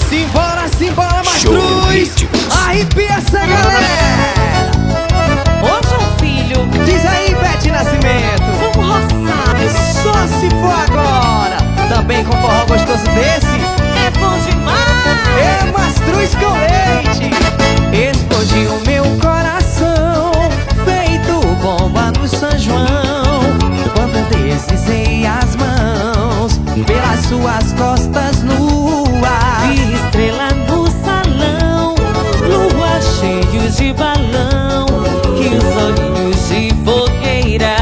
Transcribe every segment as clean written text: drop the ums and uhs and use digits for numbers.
Simbora, simbora, Mastruz! Arrepia essa galera! Ô, João Filho, Diz aí, Bete Nascimento! vamos roçar. Só se for agora! Também com forró gostoso desse, É bom demais. é Mastruz com leite! Explodiu meu coração, feito bomba no São João, quando deslizei as mãos pelas suas costas nuas. Vi estrela no salão, lua cheio de balão, e os olhinhos de fogueira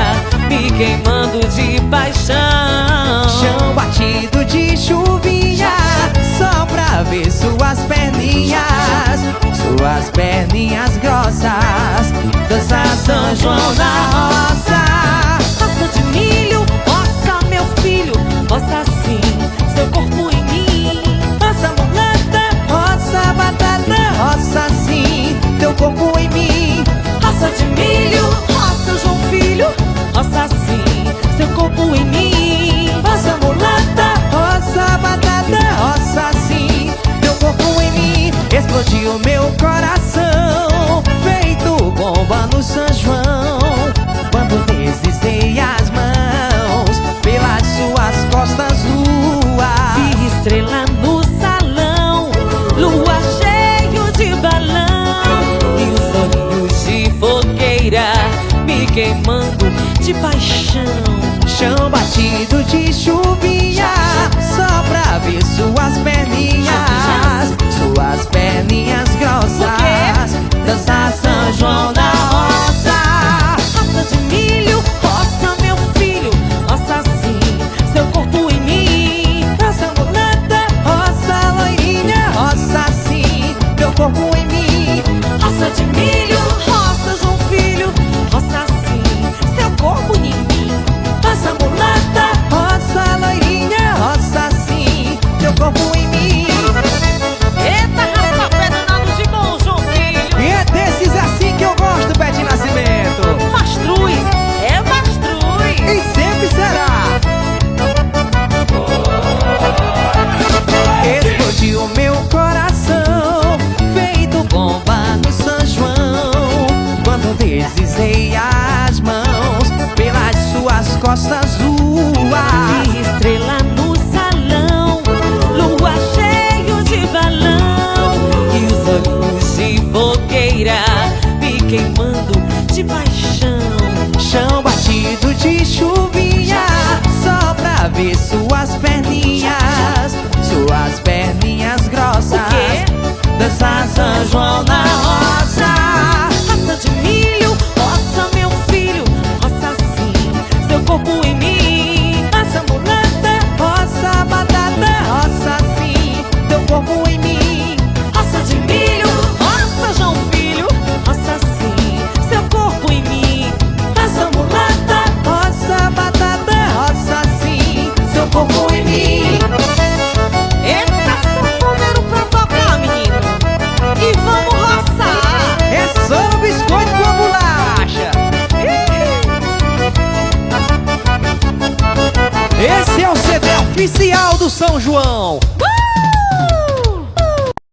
me queimando de paixão. Chão batido de chuvinha, só pra ver suas perninhas grossas, dançar São João na roça. Roça de milho, roça meu filho, roça sim, seu corpo em mim. Roça mulata, roça batata, roça sim, teu corpo em mim. Roça de milho, roça João Filho, roça sim, seu corpo em mim. Roça mulata, roça batata, roça sim, teu corpo em mim. Explodiu meu coração, feito bomba no São João, quando deslizei as mãos pelas suas costas nuas. Vi estrela no salão, lua cheio de balão, e os olhinhos de fogueira me queimando de paixão. Chão batido de chuvinha, só pra ver suas perninhas grossas, dançar São João na roça. Roça de milho, roça meu filho, roça sim, seu corpo em mim. Roça mulata, roça loirinha, roça sim, teu corpo em mim. Roça de milho, roça João Filho, roça sim, seu corpo em mim. Roça mulata, roça loirinha, roça sim, teu corpo em mim. Eita, raspa-pé danado de bom, João Filho. E é desses assim que eu gosto, Bete Nascimento. Mastruz, é mastruz. E sempre será. Explodiu meu coração, feito bomba no São João, quando deslizei as mãos pelas suas costas nuas. Vi estrela no salão, lua cheio de balão, e os olhinhos de fogueira me queimando de paixão. Chão batido de chuvinha, só pra ver suas perninhas grossas, dançar São João na roça. Roça de milho, roça meu filho, roça sim, seu corpo em mim. Roça mulata, roça batata, roça sim, teu corpo em mim. Roça de milho, roça João Filho, roça sim, seu corpo em mim. Roça mulata, roça batata, roça sim, seu corpo em mim. Eita, sanfoneiro pra tocar, menino, e vamos roçar. É só no biscoito com a bolacha. Esse é o CD oficial do São João.